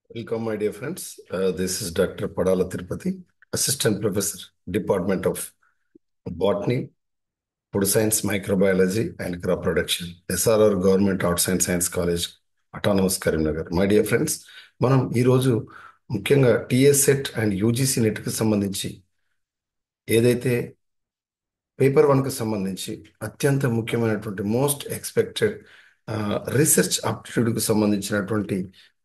Welcome, my dear friends. This is Dr. Padala Tirupati, Assistant Professor, Department of Botany, Food Science, Microbiology, and Crop Production, SRR Government Arts and Science College, Autonomous Karimnagar. My dear friends, మనం ఈరోజు ముఖ్యంగా TS set and UGC నెట్కి సంబంధించి ఏదైతే paper వన్కి సంబంధించి అత్యంత ముఖ్యమైనటువంటి most expected research ఆప్టిట్యూడ్కి సంబంధించినటువంటి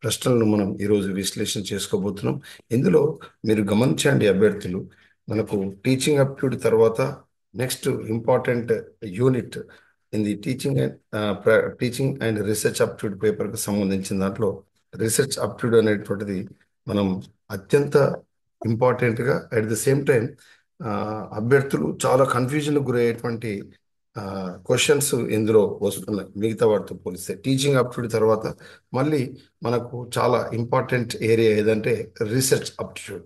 ప్రశ్నలను మనం ఈరోజు విశ్లేషణ చేసుకోబోతున్నాం. ఇందులో మీరు గమనించండి అభ్యర్థులు, మనకు టీచింగ్ ఆప్టిట్యూడ్ తర్వాత next important unit in the teaching and research aptitude పేపర్కి సంబంధించిన దాంట్లో రీసెర్చ్ ఆప్టిట్యూడ్ అనేటువంటిది మనం అత్యంత ఇంపార్టెంట్గా అట్ ది సేమ్ టైం అభ్యర్థులు చాలా కన్ఫ్యూజన్ గురయ్యేటువంటి క్వశ్చన్స్ ఇందులో వస్తున్నాయి. మిగతా వాటితో పోలిస్తే టీచింగ్ అప్టిట్యూడ్ తర్వాత మళ్ళీ మనకు చాలా ఇంపార్టెంట్ ఏరియా ఏదంటే రీసెర్చ్ అప్టిట్యూడ్.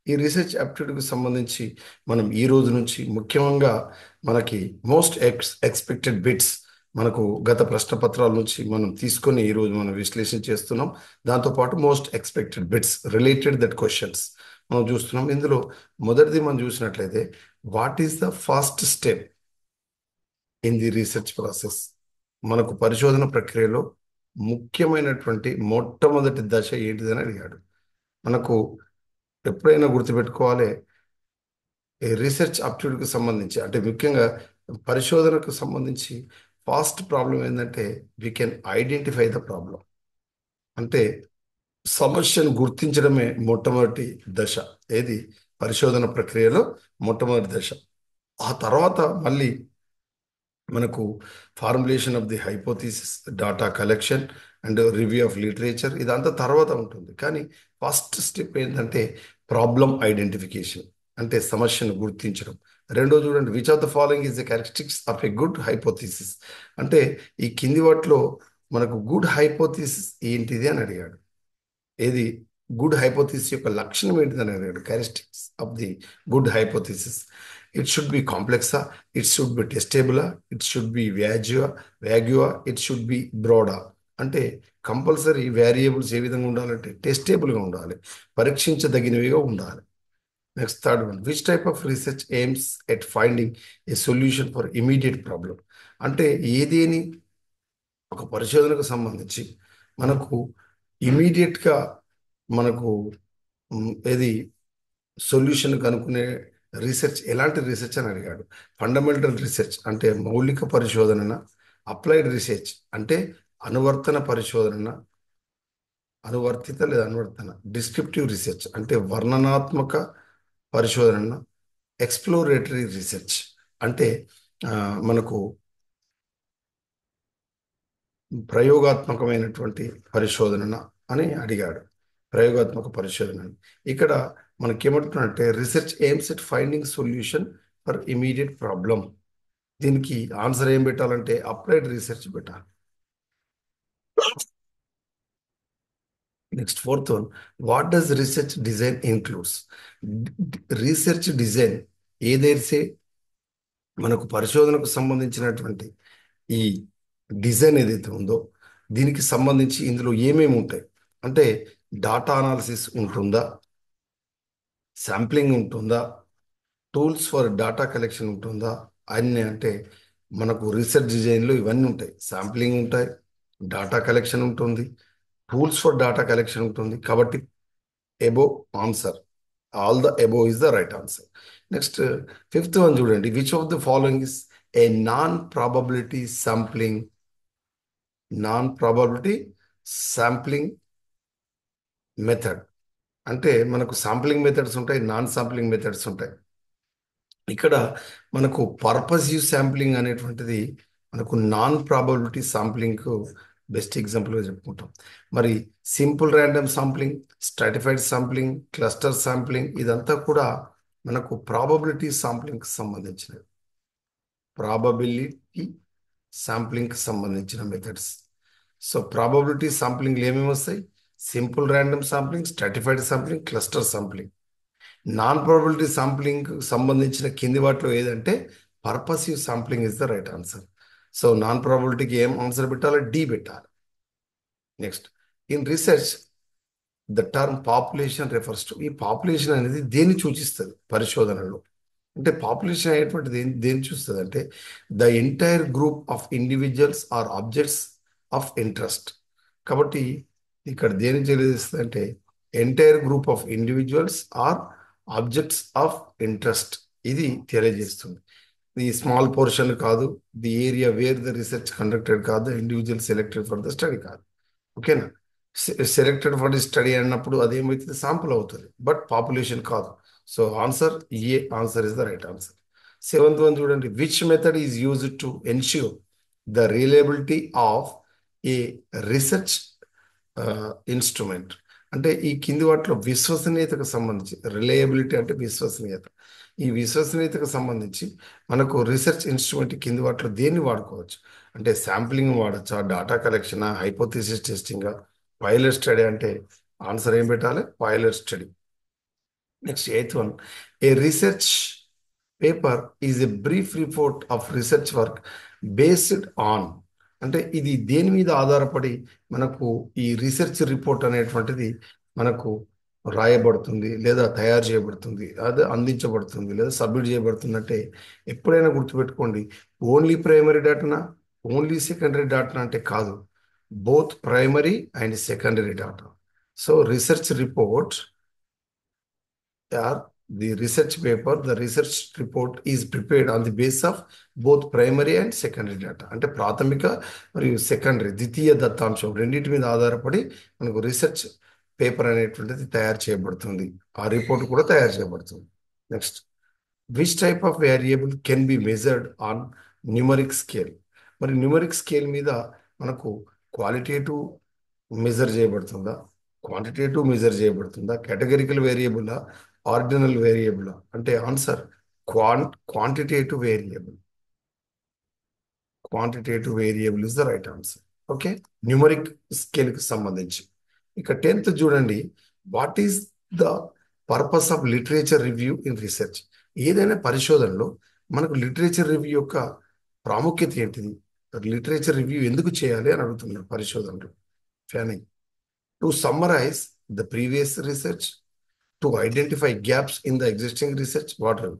ఈ రీసెర్చ్ అప్టిట్యూడ్కి సంబంధించి మనం ఈ రోజు నుంచి ముఖ్యంగా మనకి మోస్ట్ ఎక్స్పెక్టెడ్ బిట్స్ మనకు గత ప్రశ్న పత్రాల నుంచి మనం తీసుకొని ఈరోజు మనం విశ్లేషణ చేస్తున్నాం. దాంతోపాటు most expected bits related that questions మనం చూస్తున్నాం. ఇందులో మొదటిది మనం చూసినట్లయితే, what is the first step in the research process? మనకు పరిశోధన ప్రక్రియలో ముఖ్యమైనటువంటి మొట్టమొదటి దశ ఏంటిదని అడిగాడు. మనకు ఎప్పుడైనా గుర్తుపెట్టుకోవాలి, ఈ రీసెర్చ్ అప్టిట్యూడ్కి సంబంధించి అంటే ముఖ్యంగా పరిశోధనకు సంబంధించి ఫాస్ట్ ప్రాబ్లం ఏంటంటే we can identify the problem. అంటే సమస్యను గుర్తించడమే మొట్టమొదటి దశ. ఏది పరిశోధన ప్రక్రియలో మొట్టమొదటి దశ. ఆ తర్వాత మళ్ళీ మనకు formulation of the hypothesis, data collection and review of literature, ఇదంతా తర్వాత ఉంటుంది. కానీ ఫస్ట్ స్టెప్ ఏంటంటే ప్రాబ్లం ఐడెంటిఫికేషన్, అంటే సమస్యను గుర్తించడం. రెండో చూడండి, which of the following is the characteristics of a good hypothesis? అంటే ఈ కింది వాటిలో మనకు గుడ్ హైపోథీసిస్ ఏంటిది అని అడిగాడు. ఏది గుడ్ హైపోథీసిస్ యొక్క లక్షణం ఏంటిదని అడిగాడు. Characteristics of the good hypothesis. It should be కాంప్లెక్సా, ఇట్ షుడ్ బి టెస్టేబులా, ఇట్ షుడ్ బి వ్యాగ్యువా, ఇట్ షుడ్ బి బ్రాడా. అంటే కంపల్సరీ వేరియబుల్స్ ఏ విధంగా ఉండాలంటే టెస్టేబుల్గా ఉండాలి, పరీక్షించదగినవిగా ఉండాలి. Next third one, which type of research aims at finding a solution for immediate problem? అంటే ఏదేని ఒక పరిశోధనకు సంబంధించి మనకు ఇమీడియట్గా మనకు ఏది సొల్యూషన్ కనుక్కునే రీసెర్చ్ ఎలాంటి రీసెర్చ్ అని అడిగాడు. ఫండమెంటల్ రీసెర్చ్ అంటే మౌలిక పరిశోధన, అప్లైడ్ రీసెర్చ్ అంటే అనువర్తన పరిశోధన, అనువర్తిత లేదా అనువర్తన, డిస్క్రిప్టివ్ రీసెర్చ్ అంటే వర్ణనాత్మక పరిశోధన, ఎక్స్ప్లోరేటరీ రీసెర్చ్ అంటే ఆ, మనకు ప్రయోగాత్మకమైనటువంటి పరిశోధన అని అడిగాడు. ప్రయోగాత్మక పరిశోధన అని. ఇక్కడ మనకేమంటున్నాడంటే research aims at finding solution for immediate problem. దీనికి ఆన్సర్ ఏం పెట్టాలంటే అప్లైడ్ రీసెర్చ్ పెట్టాలి. Next fourth one, what does research design includes? Research design ఏదైతే మనకు పరిశోధనకు సంబంధించినటువంటి ఈ డిజైన్ ఏదైతే ఉందో దీనికి సంబంధించి ఇందులో ఏమేమి ఉంటాయి అంటే డాటా అనాలిసిస్ ఉంటుందా, శాంప్లింగ్ ఉంటుందా, టూల్స్ ఫర్ డాటా కలెక్షన్ ఉంటుందా? అన్ని అంటే మనకు రీసెర్చ్ డిజైన్లో ఇవన్నీ ఉంటాయి. శాంప్లింగ్ ఉంటాయి, డాటా కలెక్షన్ ఉంటుంది, టూల్స్ ఫర్ డాటా కలెక్షన్ ఉంటుంది. కాబట్టి above answer, all the above is the right answer. Next fifth one చూడండి, which of the following is a non probability sampling? Non probability sampling method అంటే మనకు sampling methods ఉంటాయి, non sampling methods ఉంటాయి. ఇక్కడ మనకు purposive sampling అనేటువంటిది మనకు non probability శాంప్లింగ్కు best ఎగ్జాంపుల్గా చెప్పుకుంటాం. మరి simple random sampling, stratified sampling, cluster sampling, ఇదంతా కూడా మనకు ప్రాబబిలిటీ శాంప్లింగ్కి సంబంధించినవి. ప్రాబబిలిటీ శాంప్లింగ్కి సంబంధించిన మెథడ్స్. సో ప్రాబబిలిటీ శాంప్లింగ్లు ఏమేమి వస్తాయి? Simple random sampling, stratified sampling, cluster sampling. Non probability sampling సంబంధించిన కింది వాటిలో ఏదంటే purposive sampling is the right answer. So non ప్రాబబిలిటీకి ఏం ఆన్సర్ పెట్టాలి? డి పెట్టాలి. Next, in research the term population refers to, ఈ పాపులేషన్ అనేది దేన్ని సూచిస్తుంది పరిశోధనలో అంటే పాపులేషన్ అనేటువంటిది దేన్ని చూస్తుంది అంటే the entire group of individuals or objects of interest. కాబట్టి ఇక్కడ దేని తెలియజేస్తుంది అంటే entire group of individuals or objects of interest, ఇది తెలియజేస్తుంది. ది స్మాల్ పోర్షన్ కాదు, the area where the research conducted కాదు, individual selected for the study కాదు. ఓకేనా? సెలెక్టెడ్ ఫర్ ది స్టడీ అన్నప్పుడు అదేమవుతుంది, శాంపుల్ అవుతుంది, బట్ పాపులేషన్ కాదు. So answer A, answer is the right answer. Seventh one చూడండి, which method is used to ensure the reliability of A research instrument. అంటే ఈ కింది వాటిలో విశ్వసనీయతకు సంబంధించి, రిలయబిలిటీ అంటే విశ్వసనీయత, ఈ విశ్వసనీయతకు సంబంధించి మనకు రీసెర్చ్ ఇన్స్ట్రుమెంట్ కింది వాటిలో దేన్ని వాడుకోవచ్చు అంటే శాంప్లింగ్ వాడచ్చా, data collection, hypothesis testing, pilot study అంటే ఆన్సర్ ఏం పెట్టాలి, pilot study. Next eighth one, A research paper is a brief report of research work based on, అంటే ఇది దేని మీద ఆధారపడి మనకు ఈ రీసెర్చ్ రిపోర్ట్ అనేటువంటిది మనకు రాయబడుతుంది లేదా తయారు చేయబడుతుంది, అదే అందించబడుతుంది లేదా సబ్మిట్ చేయబడుతుంది అంటే ఎప్పుడైనా గుర్తుపెట్టుకోండి, ఓన్లీ ప్రైమరీ డాటానా, ఓన్లీ సెకండరీ డాటానా అంటే కాదు, both primary and secondary data. So research report are the research paper, the research report is prepared on the basis of both primary and secondary data. అంటే ప్రాథమిక మరియు secondary ద్వితీయ దత్తాంశం రెండింటి మీద ఆధారపడి మనకు రీసెర్చ్ పేపర్ అనేటువంటిది తయారు చేయబడుతుంది, ఆ రిపోర్ట్ కూడా తయారు చేయబడుతుంది. Next, which type of variable can be measured on numeric scale. మరి న్యూమరిక్ స్కేల్ మీద మనకు క్వాలిటేటివ్ మెజర్ చేయబడుతుందా, క్వాంటిటేటివ్ మెజర్ చేయబడుతుందా, కేటగిరికల్ వేరియబుల్, ఆర్డినల్ వేరియబుల్ అంటే answer quantitative variable. Quantitative variable is the right answer. Okay, numeric scale కి సంబంధించి. ఇక 10th చూడండి, what is the purpose of literature review in research. ఏదైనా పరిశోధనలో మనకు లిటరేచర్ రివ్యూ యొక్క ప్రాముఖ్యత ఏంటిది, లిటరేచర్ రివ్యూ ఎందుకు చేయాలి అని అడుగుతున్నారు పరిశోధనలో. Fanning, to summarise the previous research, to identify gaps in the existing research, whatever,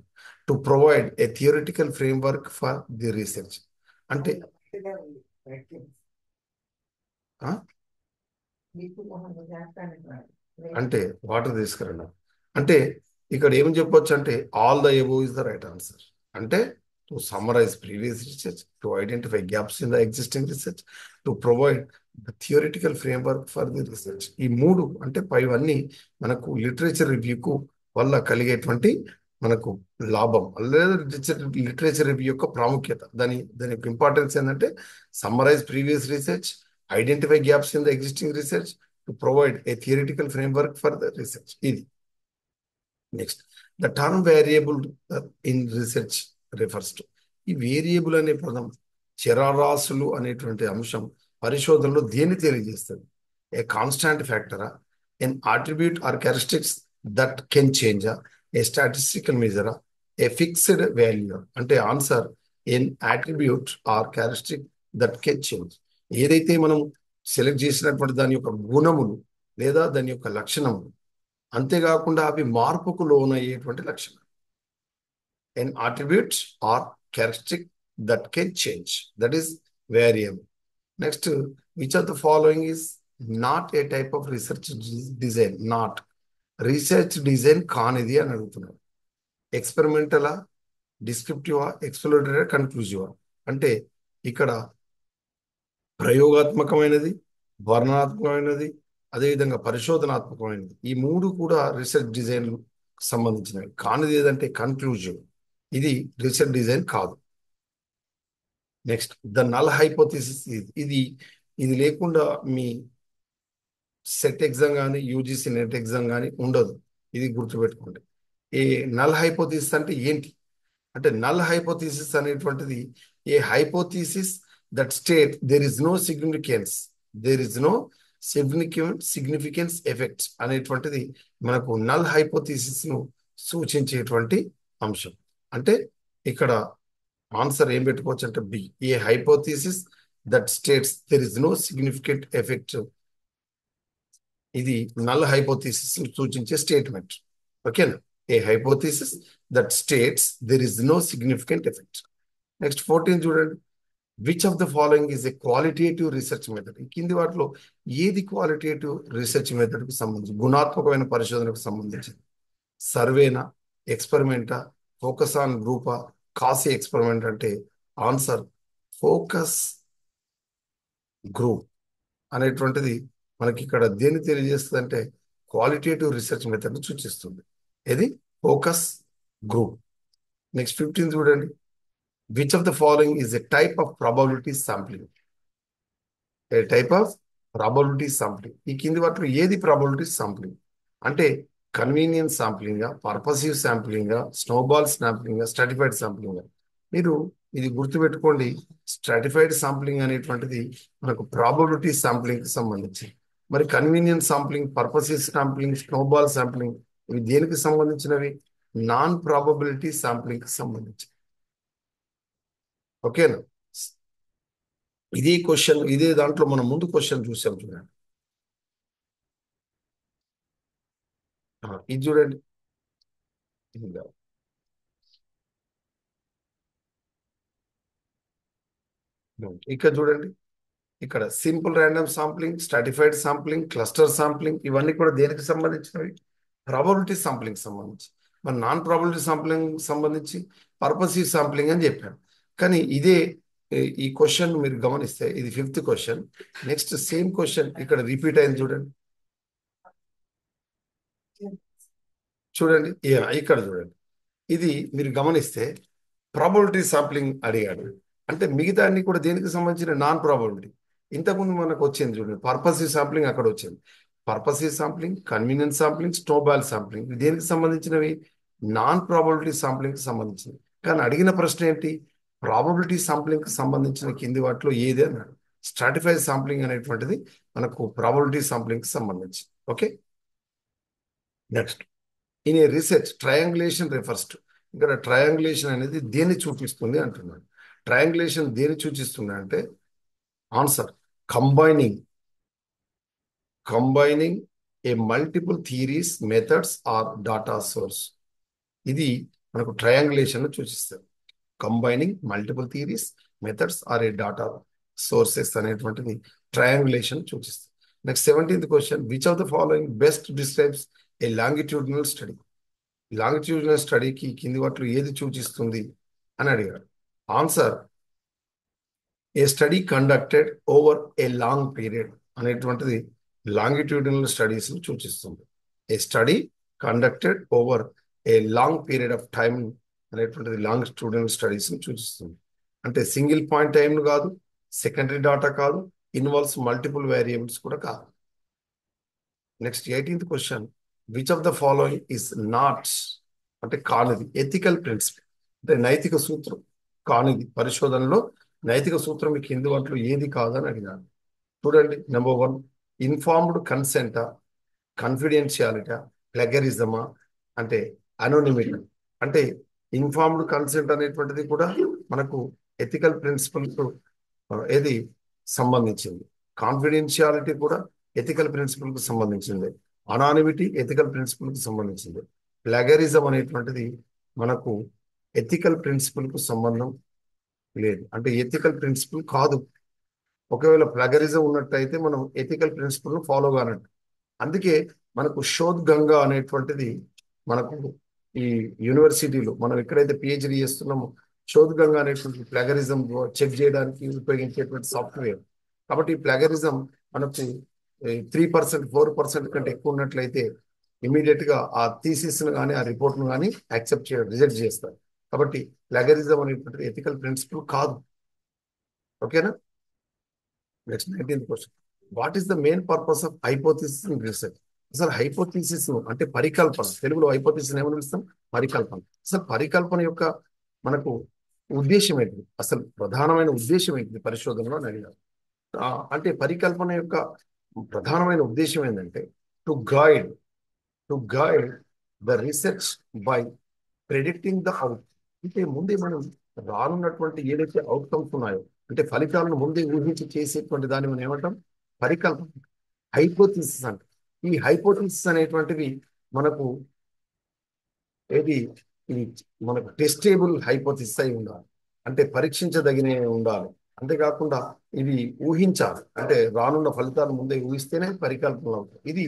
to provide a theoretical framework for the research. అంటే ఆ? అంటే వాటర్ తీసుకురండి. అంటే ఇక్కడ ఏం చెప్పొచ్చు అంటే all the above is the right answer. అంటే to summarise previous research, to identify gaps in the existing research, to provide the theoretical framework for the research. ఈ మూడు అంటే పైవన్నీ మనకు లిటరేచర్ రివ్యూకు వల్ల కలిగేటువంటి మనకు లాభం లేదా లిటరేచర్ రివ్యూ యొక్క ప్రాముఖ్యత, దాని యొక్క ఇంపార్టెన్స్ ఏంటంటే summarise previous research, identify gaps in the existing research, to provide a theoretical framework for the research. ఇది next, the term variable in research refers to, ఈ వేరియబుల్ అనే పదం చరరాశులు అనేటువంటి అంశం పరిశోధనలో దేన్ని తెలియజేస్తుంది, ఏ కాన్స్టాంట్ ఫ్యాక్టరా, an attribute or characteristics that can change, a statistical మెజరా, ఏ ఫిక్స్డ్ వాల్యూ అంటే answer an attribute or characteristic that can change. ఏదైతే మనం సెలెక్ట్ చేసినటువంటి దాని యొక్క గుణములు లేదా దాని యొక్క లక్షణములు, అంతేకాకుండా అవి మార్పుకు లోనయ్యేటువంటి లక్షణం. An attributes or characteristic that can change, that is variable. Next, which of the following is not a type of research design, not research design కానిది అని అడుగుతున్నారు. ఎక్స్పెరిమెంటలా, డిస్క్రిప్టివా, ఎక్స్ప్లోరేటరీ, కన్క్లూజివా. అంటే ఇక్కడ ప్రయోగాత్మకమైనది, వర్ణనాత్మకమైనది, అదేవిధంగా పరిశోధనాత్మకమైనది, ఈ మూడు కూడా రీసెర్చ్ డిజైన్ సంబంధించినవి. కానిది ఏదంటే కన్క్లూజివ్, ఇది రీసెర్చ్ డిజైన్ కాదు. నెక్స్ట్, ద నల్ హైపోథిసిస్, ఇది ఇది లేకుండా మీ సెట్ ఎగ్జామ్ కానీ యూజీసీ నెట్ ఎగ్జామ్ కానీ ఉండదు, ఇది గుర్తుపెట్టుకోండి. ఈ నల్ హైపోథిసిస్ అంటే ఏంటి అంటే నల్ హైపోథిసిస్ అనేటువంటిది a hypothesis that state there is no significance, there is no significance effects అనేటువంటిది మనకు నల్ హైపోథిసిస్ ను సూచించేటువంటి అంశం. అంటే ఇక్కడ ఆన్సర్ ఏం పెట్టుకోవచ్చు అంటే B, a hypothesis that states there is no significant effect ఇది నల్ హైపోథీసిస్ సూచించే స్టేట్మెంట్. ఓకేనా? A hypothesis that states there is no significant effect. Next 14 చూడండి. Which of the following is a qualitative research method? ఈ కింది వాటిలో ఏది qualitative research మెథడ్కు సంబంధించి, గుణాత్మకమైన పరిశోధనకు సంబంధించింది? సర్వేనా, ఎక్స్పెరిమెంటా, ఫోకస్ ఆన్ గ్రూపా, కాసి ఎక్స్పెరిమెంట్? అంటే ఆన్సర్ ఫోకస్ గ్రూప్ అనేటువంటిది మనకి ఇక్కడ దేన్ని తెలియజేస్తుంది అంటే క్వాలిటేటివ్ రీసెర్చ్ మెథడ్ సూచిస్తుంది. ఇది ఫోకస్ గ్రూప్. నెక్స్ట్ 15 చూడండి. Which of the following is a type of probability sampling? A type of probability sampling. ఈ కింది వాటిలో ఏది ప్రాబబిలిటీ శాంప్లింగ్? అంటే convenience sampling, purposive sampling, snowball sampling, stratified sampling? మీరు ఇది గుర్తుపెట్టుకోండి. స్ట్రాటిఫైడ్ శాంప్లింగ్ అనేటువంటిది మనకు ప్రాబబిలిటీ శాంప్లింగ్ కి సంబంధించి. మరి convenience sampling, purposive sampling, snowball sampling ఇవి దేనికి సంబంధించినవి? నాన్ ప్రాబబిలిటీ శాంప్లింగ్ కి సంబంధించి. ఓకేనా? ఇదే క్వశ్చన్, ఇదే దాంట్లో మనం ముందు క్వశ్చన్ చూసాం చూడండి. ఇది చూడండి. ఇది కాదు. ఇక్కడ చూడండి. ఇక్కడ simple random sampling, stratified sampling, cluster sampling ఇవన్నీ కూడా దేనికి సంబంధించినవి? ప్రాబబిలిటీ సాంప్లింగ్ సంబంధించి. మరి నాన్ ప్రాబబిలిటీ సాంప్లింగ్ సంబంధించి పర్పసివ్ సాంప్లింగ్ అని చెప్పాను. కానీ ఇదే ఈ క్వశ్చన్ మీరు గమనిస్తే ఇది 5th question. Next same question ఇక్కడ రిపీట్ అయింది చూడండి. చూడండి ఇక్కడ చూడండి. ఇది మీరు గమనిస్తే ప్రాబబిలిటీ సాంప్లింగ్ అడిగాడు. అంటే మిగతా అన్ని కూడా దేనికి సంబంధించిన నాన్ ప్రాబబిలిటీ. ఇంతకుముందు మనకు వచ్చింది చూడండి, పర్పసివ్ సాంప్లింగ్ అక్కడ వచ్చింది. Purposive sampling, convenience sampling, snowball sampling ఇవి దేనికి సంబంధించినవి? నాన్ ప్రాబబిలిటీ సాంప్లింగ్ కి సంబంధించినవి. కానీ అడిగిన ప్రశ్న ఏంటి? ప్రాబబిలిటీ సాంప్లింగ్ కి సంబంధించిన కింది వాటిలో ఏది అన్నాడు. స్ట్రాటిఫైడ్ సాంప్లింగ్ అనేటువంటిది మనకు ప్రాబబిలిటీ సాంప్లింగ్ కి సంబంధించి. Okay. Next, in a research triangulation refers to. ఇక్కడ ట్రయాంగులేషన్ అనేది దేన్ని చూపిస్తుంది అంటున్నాడు. ట్రయాంగులేషన్ దేన్ని సూచిస్తుంది అంటే answer combining a multiple theories, methods or data source. ఇది మనకు ట్రయాంగులేషన్ సూచిస్తుంది. Combining multiple theories, methods or a data sources అనేటువంటిది ట్రయాంగులేషన్ సూచిస్తుంది. Next 17th question. Which of the following best describes a longitudinal study? Longitudinal స్టడీకి కింది వాటిలో ఏది సూచిస్తుంది అని అడిగారు. Answer a study conducted over a long period అనేటువంటిది లాంగిట్యూడినల్ స్టడీస్ సూచిస్తుంది. A study conducted over a long period of time అనేటువంటిది లాంగిట్యూడినల్ స్టడీస్ సూచిస్తుంది. అంటే సింగిల్ పాయింట్ టైం కాదు, సెకండరీ డాటా కాదు, ఇన్వాల్వ్స్ మల్టిపుల్ వేరియబుల్స్ కూడా కాదు. Next 18th question. Which of the following is not అంటే కానిది ఎథికల్ ప్రిన్సిపల్? అంటే నైతిక సూత్రం కానిది. పరిశోధనలో నైతిక సూత్రం మీకు కింది వాటిలో ఏది కాదని అడిగాను. చూడండి. నెంబర్ 1 ఇన్ఫార్మ్డ్ కన్సెంటా, కాన్ఫిడెన్షియాలిటీ, ప్లెగరిజమా, అంటే అనోనిమిటీ. అంటే ఇన్ఫార్మ్డ్ కన్సెంట్ అనేటువంటిది కూడా మనకు ఎథికల్ ప్రిన్సిపల్ ఏది సంబంధించింది. కాన్ఫిడెన్షియాలిటీ కూడా ఎథికల్ ప్రిన్సిపల్ కు సంబంధించింది. అనానిమిటీ ఎథికల్ ప్రిన్సిపల్ కు సంబంధించింది. ప్లగరిజం అనేటువంటిది మనకు ఎథికల్ ప్రిన్సిపల్ కు సంబంధం లేదు, అంటే ఎథికల్ ప్రిన్సిపల్ కాదు. ఒకవేళ ప్లగరిజం ఉన్నట్టయితే మనం ఎథికల్ ప్రిన్సిపల్ ను ఫాలో కానట్టు. అందుకే మనకు శోధ్-గంగా అనేటువంటిది మనకు ఈ యూనివర్సిటీలో మనం ఎక్కడైతే పిహెచ్డి చేస్తున్నామో శోధ్-గంగా అనేటువంటి ప్లగరిజం చెక్ చేయడానికి ఉపయోగించేటువంటి సాఫ్ట్వేర్. కాబట్టి ఈ ప్లగరిజం మనకు 3%, 4% కంటే ఎక్కువ ఉన్నట్లయితే ఇమీడియట్ గా ఆ థీసిస్ ను కానీ ఆ రిపోర్ట్ ను కానీ యాక్సెప్ట్ చేయడం, రిజెక్ట్ చేస్తారు. కాబట్టి ప్లగరిజం అనేటువంటిది ఎథికల్ ప్రిన్సిపల్ కాదు. ఓకేనా? Next 19th question. What is the main purpose of hypothesis in research? అసలు హైపోథిసిస్ అంటే పరికల్పన, తెలుగులో హైపోథిసిస్ ఏమని పిలుస్తాం? పరికల్పన. అసలు పరికల్పన యొక్క మనకు ఉద్దేశం ఏంటి? అసలు ప్రధానమైన ఉద్దేశం ఏంటి పరిశోధనలో అని అడిగారు. అంటే పరికల్పన యొక్క ప్రధానమైన ఉద్దేశం ఏంటంటే to guide the research by predicting the out. అంటే ముందే మనం రానున్నటువంటి ఏదైతే అవుట్కమ్స్ ఉన్నాయో, అంటే ఫలితాలను ముందే ఊహించి చేసేటువంటి దాన్ని మనం ఏమంటాం? పరికల్పన, హైపోథిసిస్ అంట. ఈ ఈ హైపోథిసిస్ అనేటువంటివి మనకు ఏది ఇది మనకు టెస్టేబుల్ హైపోథిసిస్ అయి ఉండాలి, అంటే పరీక్షించదగిన ఉండాలి. అంతేకాకుండా ఇవి ఊహించాలి, అంటే రానున్న ఫలితాలు ముందే ఊహిస్తేనే పరికల్పనలు అవుతాయి. ఇది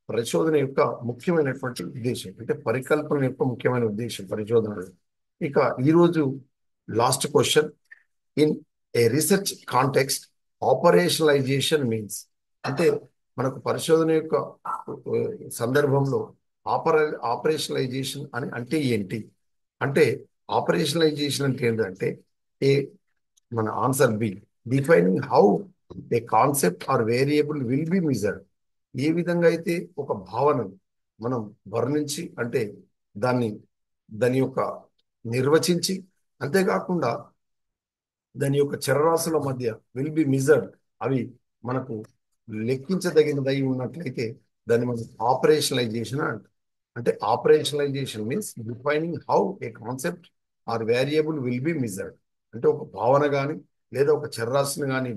పరిశోధన యొక్క ముఖ్యమైనటువంటి ఉద్దేశం, అంటే పరికల్పన యొక్క ముఖ్యమైన ఉద్దేశం పరిశోధనలో. ఇక ఈరోజు last question. In a research context, operationalisation means, అంటే మనకు పరిశోధన యొక్క సందర్భంలో ఆపరేషనలైజేషన్ అని అంటే ఏంటి? అంటే ఆపరేషనలైజేషన్ అంటే ఏంటంటే ఏ మన answer B, defining how a concept or variable will be measured. ఏ విధంగా అయితే ఒక భావనను మనం వర్ణించి, అంటే దాన్ని దాని యొక్క నిర్వచించి, అంతేకాకుండా దాని యొక్క చరరాశుల మధ్య విల్ బి మిజర్డ్, అవి మనకు లెక్కించదగినదై ఉన్నట్లయితే దాన్ని మనం ఆపరేషనలైజేషన్ అంట. అంటే operationalisation means defining how a concept or variable will be measured. అంటే ఒక భావన కానీ లేదా ఒక చరరాశిని కానీ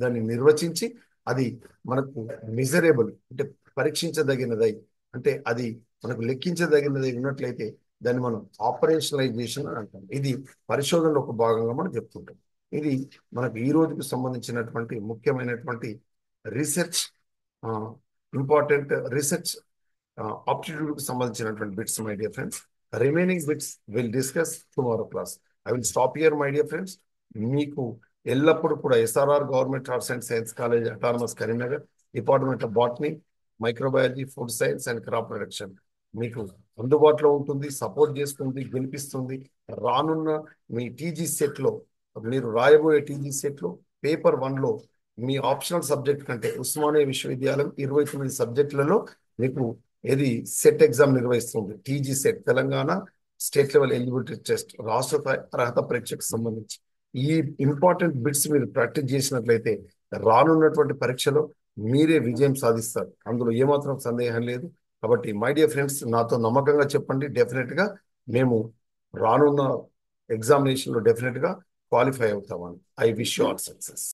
దాన్ని నిర్వచించి అది మనకు మిజరబుల్, అంటే పరీక్షించదగినదై, అంటే అది మనకు లెక్కించదగినదై ఉన్నట్లయితే దాన్ని మనం ఆపరేషనలైజేషన్ అని అంటాం. ఇది పరిశోధనలో ఒక భాగంగా మనం చెప్తుంటాం. ఇది మనకు ఈ రోజుకు సంబంధించినటువంటి ముఖ్యమైనటువంటి రీసెర్చ్, ఇంపార్టెంట్ రీసెర్చ్ ఆప్టిట్యూడ్ కు సంబంధించినటువంటి bits my dear friends. Remaining bits will discuss tomorrow class. I will stop here my dear friends. మీకు ఎల్లప్పుడూ కూడా SRR government arts and science college autonomous Karimnagar, department of botany, microbiology, food science and crop production మీకు అందుబాటులో ఉంటుంది, support చేస్తుంది, గెలిపిస్తుంది. రానున్న మీ TG సెట్లో, మీరు రాయబోయే టీజీ సెట్లో పేపర్ 1లో మీ ఆప్షనల్ సబ్జెక్ట్ కంటే ఉస్మానియా విశ్వవిద్యాలయం 29 సబ్జెక్టులలో మీకు ఏది సెట్ ఎగ్జామ్ నిర్వహిస్తుంది. TG set, Telangana state level eligibility test, రాష్ట్ర అర్హత పరీక్షకు సంబంధించి ఈ ఇంపార్టెంట్ బిట్స్ మీరు ప్రాక్టీస్ చేసినట్లయితే రానున్నటువంటి పరీక్షలో మీరే విజయం సాధిస్తారు, అందులో ఏమాత్రం సందేహం లేదు. కాబట్టి మై డియర్ ఫ్రెండ్స్, నాతో నమ్మకంగా చెప్పండి, డెఫినెట్ గా మేము రానున్న ఎగ్జామినేషన్ లో డెఫినెట్ గా క్వాలిఫై అవుతామని. I wish you all success.